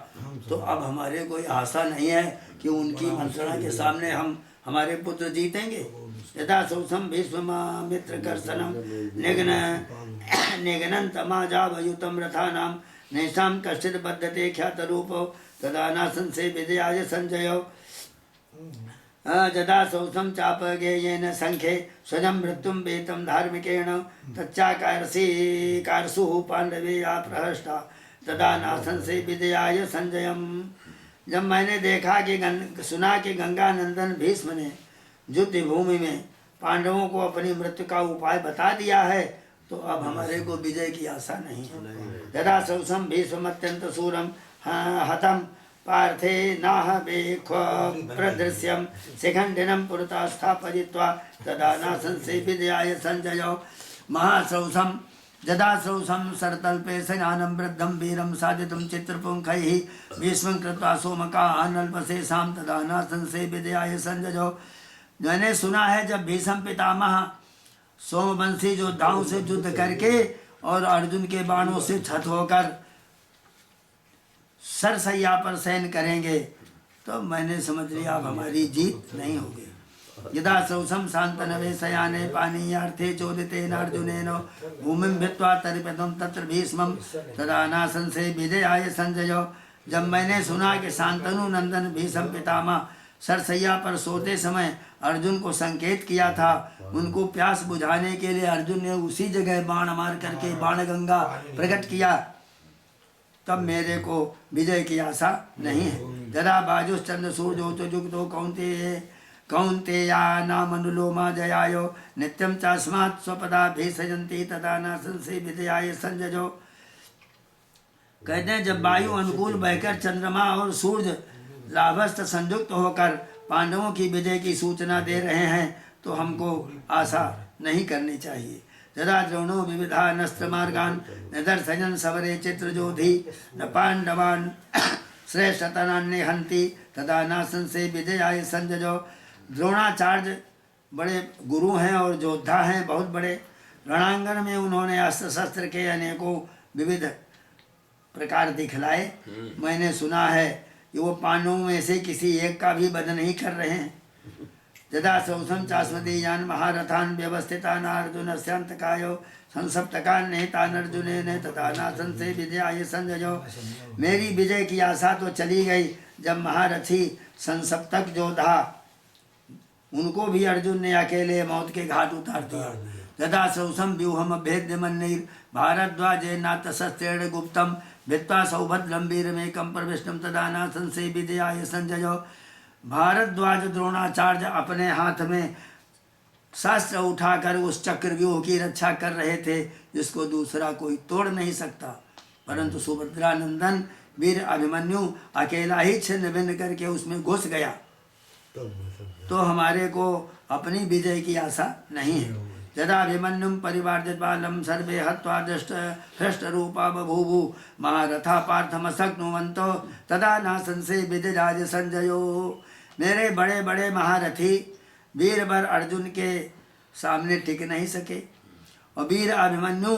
तो अब हमारे कोई आशा नहीं है कि उनकी मंत्रणा के सामने हम हमारे पुत्र जीतेंगे। यदा सौसम भीष्ममित्र कर्षणम निघ्नन्तमाजावयुतं रथानां नैषां कश्चित् बध्यते ख्यातरूपो तदा नासंसे विजयाय संजयो। जदा सौसं चापगेयेन संख्ये स्वजं मृत्युं वेतं धार्मिकेण तच्चाकारसुः पांडवे या प्रहष्टा तदा नासंसे विजयाय संजयम। जब मैंने देखा कि सुना कि गंगा नंदन भीष्म ने युद्ध भूमि में पांडवों को अपनी मृत्यु का उपाय बता दिया है, तो अब हमारे को विजय की आशा नहीं है। यदा सौसम भीष्म अत्यंत सूरम हतम पार्थे नाह बेख प्रदृश्यम शिखंडिनम पुरता स्थापयित्वा तदा नासंसे विजयाय संजयो। महासौसम जदा सौसम सरतल्पे सैनानं वृद्धं वीरं साधितं चित्रपुंखैः भीष्मं कृत्वा सोमकानल्पशेषां तदा नासंसे विजयाय संजयो। मैंने सुना है जब भीष्म पितामह सोमवंशी योद्धाओं से युद्ध करके और अर्जुन के बाणों से क्षत होकर सरसैया पर शयन करेंगे, तो मैंने समझ लिया अब हमारी जीत नहीं होगी। यदा सौसम शांतनवे शयाने पानीयार्थे चोदितेन अर्जुनेन भूमिं भित्त्वा तरिपतं तत्र भीष्मं तदा नासंसे विजयाय संजयो। जब मैंने सुना कि शांतनु नंदन भीष्म पितामह सरसैया पर सोते समय अर्जुन को संकेत किया था, उनको प्यास बुझाने के लिए अर्जुन ने उसी जगह बाण मार करके बाण गंगा प्रकट किया, तब मेरे को विजय की आशा नहीं है। जरा बाजुश्चंद्र सूर्योतो युक्तो कौन्तेया नामनुलोमा जयायो नित्यं चास्मात् स्वपदा भेषयन्ति तदा नासंसे विजयाय संजयो। कहते हैं जब वायु अनुकूल बहकर चंद्रमा और सूर्य लाभस्थ संयुक्त होकर पांडवों की विजय की सूचना दे रहे हैं, तो हमको आशा नहीं करनी चाहिए। यदा द्रोणो विविधा नस्त्र मार्गान निदर्शयन् सबरे चित्रजोधि न पांडवान् श्रेष्ठतनान्य हंति तदा नासंसे विजयाय संजयो। द्रोणाचार्य बड़े गुरु हैं और योद्धा हैं, बहुत बड़े। रणांगन में उन्होंने अस्त्र शस्त्र के अनेकों विविध प्रकार दिखलाए। मैंने सुना है कि वो पांडवों में से किसी एक का भी वध नहीं कर रहे हैं। यदा सौसम चास्मदीयान महारथान व्यवस्थितान अर्जुनस्यान्तकायो संसप्तकान निहितान अर्जुनेन तथा नासंसे विजयाय संजयो। मेरी विजय की आशा तो चली गई जब महारथी संसप्तक योद्धा उनको भी अर्जुन ने अकेले मौत के घाट उतार दिया। यदा सौसम व्यूहम भेद्य मन्नीर भारद्वाजे नातशस्त्रेण गुप्तम भित्त्वा सौभद्रम वीरमेकं प्रविष्टम तदा नासंसे विजयाय संजयो। भारद्वाज द्रोणाचार्य अपने हाथ में शस्त्र उठाकर उस चक्रव्यूह की रक्षा कर रहे थे, जिसको दूसरा कोई तोड़ नहीं सकता, परंतु सुभद्रानंदन वीर अभिमन्यु अकेला ही छिन्न भिन्न करके उसमें घुस गया, तो हमारे को अपनी विजय की आशा नहीं है। यदा अभिमन्युं परिवार्जित बालं सर्वे हत्वा हृष्ट रूपा बभूवु महारथा पार्थमशक्नुवन्तो तदा नासंसे विजयाय संजयो। मेरे बड़े बड़े महारथी वीरवर अर्जुन के सामने टिक नहीं सके और वीर अभिमन्यु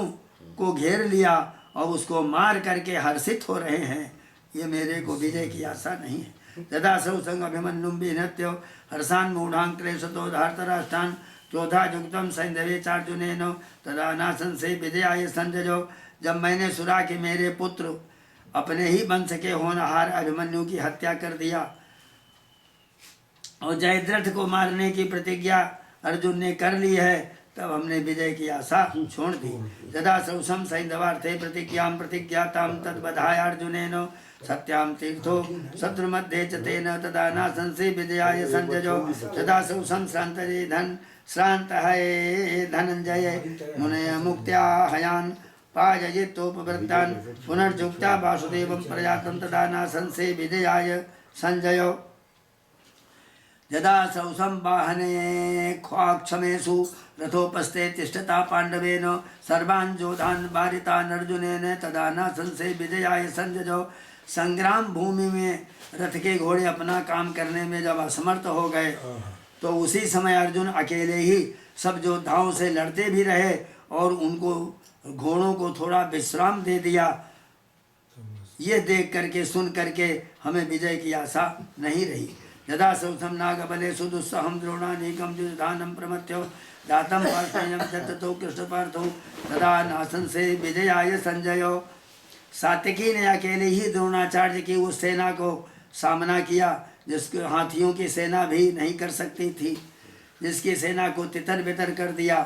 को घेर लिया और उसको मार करके हर्षित हो रहे हैं, ये मेरे को विजय की आशा नहीं है। यदा सौसंग अभिमन्युं विनत्यो हर्षान् मूढ़ान् क्लेशतो धार्तराष्ट्रान् क्रोधा युक्तम सैंधवे चार्जुनेन तदा नासंसे विजयाय संजयो। जब मैंने सुना कि मेरे पुत्र अपने ही वंश के होनहार अभिमन्यु की हत्या कर दिया और जयद्रथ को मारने की प्रतिज्ञा अर्जुन ने कर ली है, तब हमने विजय की आशा छोड़ दी। यदा सौसम सैंधवार्थे प्रतिज्ञां प्रतिज्ञातां तद्बधाय अर्जुनेन सत्यां तीर्थो शत्रुमध्ये च तेन तदा नासंसे विजयाय संजयो। यदा सौसम श्रान्तये धनंजय मुनय मुक्त्या हयान् पाययितोपवृत्तान् पुनर्जुक्त्या वासुदेवं प्रयातं तदा नासंसे विजयाय संजयो। यदा सौसं वाहने ख्वाक्षमेषु रथोपस्थे तिष्ठता पांडवेन सर्वान् योधान् वारितान् अर्जुनेन तदा नासंसे विजयाय संजयो। संग्राम भूमि में रथ के घोड़े अपना काम करने में जब असमर्थ हो गए, तो उसी समय अर्जुन अकेले ही सब योद्धाओं से लड़ते भी रहे और उनको घोड़ों को थोड़ा विश्राम दे दिया। ये देख करके सुन करके हमें विजय की आशा नहीं रही। यदा सौसम नागबले सुदुस्सहम द्रोणानीकम युधानम प्रमथ्यो जातम पार्थेयम ततो कृष्ण पार्थो तदा नासंसे विजयाय संजयो। सात्यकी ने अकेले ही द्रोणाचार्य की उस सेना को सामना किया जिसके हाथियों की सेना भी नहीं कर सकती थी, जिसकी सेना को तितर बितर कर दिया।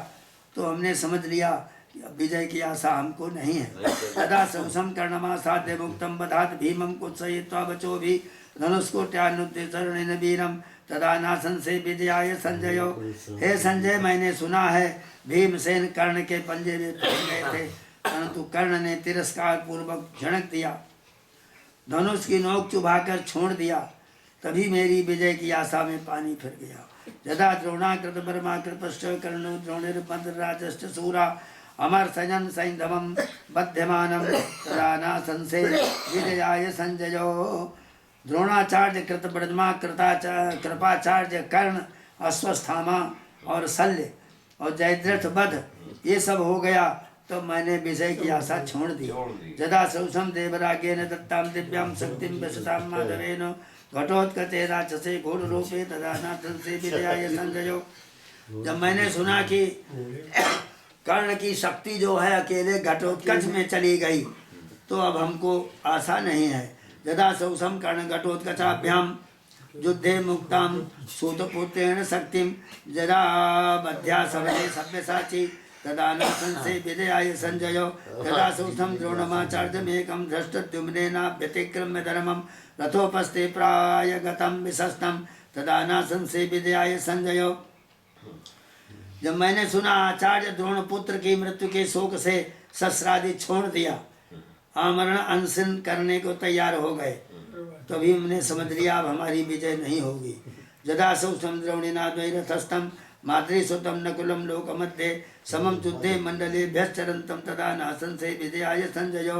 तो हमने समझ लिया कि अब विजय की आशा हमको नहीं है। तदा सौसम कर्णमा साध्य मुक्तम बधात भीमम कुत्सयित्वा बचो भी धनुष्कोट्यानुद्यतरणेन वीरम तदा नासंसे विजयाय संजयो। हे संजय, मैंने सुना है भीमसेन कर्ण के पंजे में फंस गए थे, परंतु कर्ण ने तिरस्कार पूर्वक झड़क दिया, धनुष की नोक चुभाकर छोड़ दिया। तभी मेरी विजय की आशा में पानी फिर गया। यदा द्रोणाकृत बर्मा कृपश्च कर्णो द्रोणिर्मद्राजश्च शूरा अमर सजन सैंधवम बध्यमानम तदा नासंसे विजयाय संजयो। द्रोणाचार्य कृत बर्मा कृपाचार्य कर्ण अश्वस्थामा और शल्य और जयद्रथ वध ये सब हो गया तो मैंने विजय की आशा छोड़ दी। यदा सौसम देवरागेन दत्ताम दिव्याम शक्तिम वसताम माधवेन घटोत्कचे राक्षसे घोर रूपे तदा नासंसे विजयाय संजयो। जब मैंने सुना कि कर्ण की शक्ति जो है अकेले घटोत्कच में चली गई तो अब हमको आशा नहीं है। यदा सौसम कर्ण घटोत्कचाभ्याम युद्धे मुक्ताम सूतपुत्रेण शक्तिम यदा बध्या सबले सव्यसाची तदा नासंसे विजयाय संजयो। यदा सौसम द्रोणमाचार्यमेकं धृष्टद्युम्नेनाभ्यतिक्रम्य धर्मं रथोपस्थे प्राय गतं विशस्तं तदा नासंसे विजयाय संजयो। जब मैंने सुना आचार्य द्रोण पुत्र की मृत्यु के शोक से शस्त्रादि छोड़ दिया, आमरण अनशन करने को तैयार हो गए, तभी हमने समझ लिया अब हमारी विजय नहीं होगी। यदा सौसम द्रोणिना द्वैरथस्थम मातृसुतम नकुलम लोकमध्ये समम युद्धे मंडले भ्यश्चरंतम तदा नासंसे विजयाय संजयो।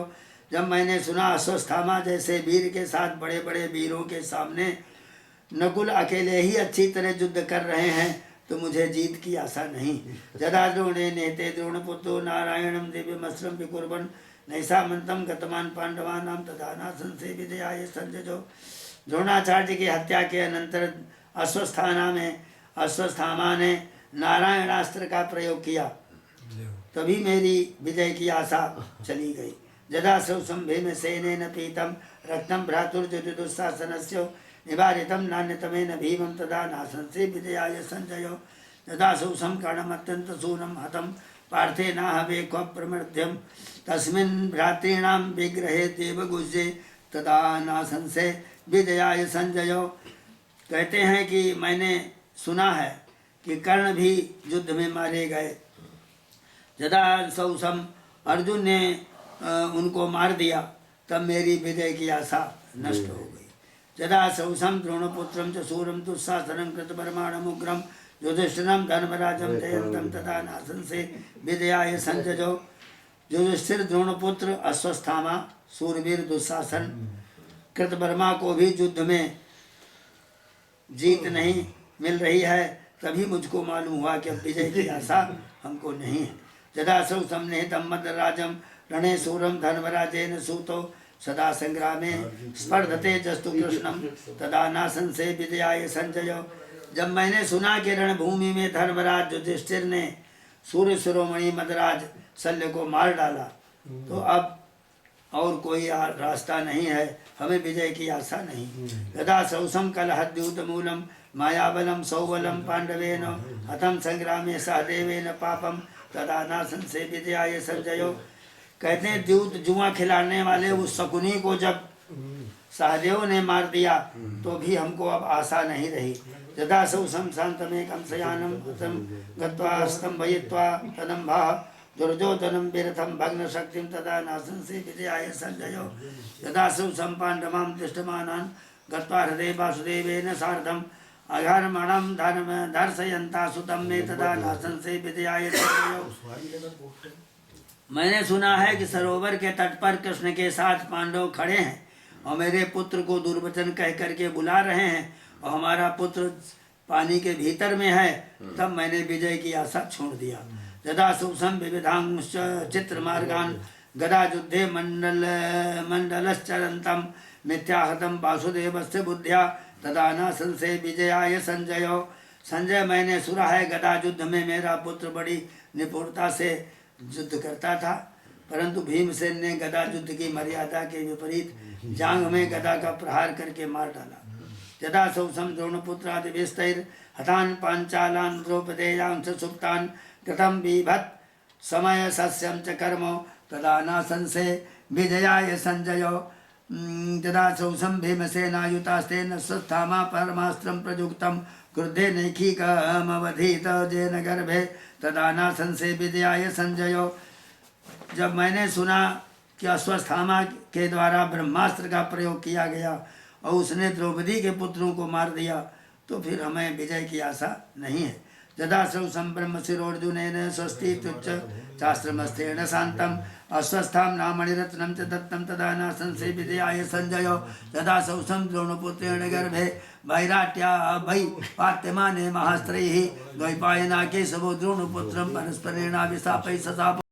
जब मैंने सुना अश्वस्थामा जैसे वीर के साथ बड़े बड़े वीरों के सामने नकुल अकेले ही अच्छी तरह युद्ध कर रहे हैं तो मुझे जीत की आशा नहीं। यदा द्रोणे नेते द्रोणपुत्रो नारायणम दिव्यमस्त्रम विकुर्वन् नैषामन्तं गतवान् पांडवानां तदा नासंसे विजयाय संजयो। द्रोणाचार्य की हत्या के अनंतर अश्वस्थामा ने नारायणास्त्र का प्रयोग किया, तभी मेरी विजय की आशा चली गई। यदा सौसम भीमसेनेन पीतं रक्तं भ्रातुर्जुदुस्सासनस्य निवारितं नान्यतमेन भीमं तदा नासंसे विजयाय संजयो। यदा सौसम कर्णमत्यन्तशूरं हतं पार्थेनाहवे क्वप्रमृध्यं तस्मिन् भ्रातॄणां विग्रहे देवगुज्ये तदा नासंसे विजयाय संजयो। कहते हैं कि मैंने सुना है कि कर्ण भी युद्ध में मारे गए। यदा सौसम अर्जुन ने उनको मार दिया तब मेरी विजय की आशा नष्ट हो गई। यदा सौसम द्रोणपुत्रम च शूरम दुस्साहसनं कृतवर्माणमुग्रम युधिष्ठिरं धर्मराजं जयन्तं तदा नासंसे विजयाय संजयो। युधिष्ठिर द्रोणपुत्र अश्वस्थामा सूरवीर दुस्साहसन कृतवर्मा को भी युद्ध में जीत नहीं मिल रही है, तभी मुझको मालूम हुआ कि अब विजय की आशा हमको नहीं है। यदा सौसम निहितं मद्राजं रणे शूरं धर्मराजेन सूतो सदा संग्रामे स्पर्धते जस्तु कृष्णं तदा नासंसे विजयाय संजयो। जब मैंने सुना कि रणभूमि में धर्मराज युधिष्ठिर ने सूर्य शिरोमणि मदराज शल्य को मार डाला तो अब और कोई रास्ता नहीं है, हमें विजय की आशा नहीं। यदा सौसम कलहद्यूतमूलम मायाबलम सौबलम पांडवेन हतं संग्रामे सहदेवेन पापम तदा नासंसे विजयाय संजयो। कहते हैं द्यूत जुआ खिलाने वाले उस शकुनी को जब सहदेव ने मार दिया तो भी हमको अब आशा नहीं रही। यदा सौसम शांतमेकं शयानं गत्वा स्तंभयित्वा तदम्भा दुर्योधनं विरथं भग्नशक्तिं तदा नासंसे विजयाय संजयो। यदा सौसम पाण्डवां दृष्टमानान् गत्वा हृदये वासुदेवेन सार्धम् अघर्मणं दर्शयन्ता सुतं मे तदा नासंसे विजयाय संजयो। मैंने सुना है कि सरोवर के तट पर कृष्ण के साथ पांडव खड़े हैं और मेरे पुत्र को दुर्वचन कह करके बुला रहे हैं और हमारा पुत्र पानी के भीतर में है, तब मैंने विजय की आशा छोड़ दिया। यदा सौसम विविधांश चित्रमार्गान् गदा युद्धे मंडलश्चरन्तं मिथ्याहतं वासुदेवस्य बुद्ध्या तदा न संशय विजयाय संजयो। संजय, मैंने सुना है गदा युद्ध में मेरा पुत्र बड़ी निपुणता से युद्ध करता था, परंतु भीमसेन ने गदा युद्ध की मर्यादा के विपरीत जांग में गदा का प्रहार करके मार डाला। यदा सौसम द्रोणपुत्रादिभिस्तैर हतान पांचालान द्रौपदेयां च सुप्तान कृतं बिभत् समय सस्यं च कर्मो तदा न संशय विजयाय संजयो। यदा सौसम भीमसेनायुतास्तेन स्वस्थामा परमास्त्रं प्रयुक्तं क्रुद्धे नैखिकमवधीत जेन गर्भे तदा न संशय विजयाय संजयो। जब मैंने सुना कि अश्वत्थामा के द्वारा ब्रह्मास्त्र का प्रयोग किया गया और उसने द्रौपदी के पुत्रों को मार दिया, तो फिर हमें विजय की आशा नहीं है। यदा सौसम ब्रह्मशिरोर्जुनेन स्वस्ति तुच्च शास्त्रमस्तेन शांतम अस्वस्थाम नामणिरत्नं च दत्तं तदा न संशय विजयाय संजयो। यदा सौसम द्रोणपुत्रेण गर्भे वैराट्या वै पात्यमाने महास्त्रैः द्वैपायना केशवो द्रोणपुत्रं परस्परेणाभिशापैः सशाप।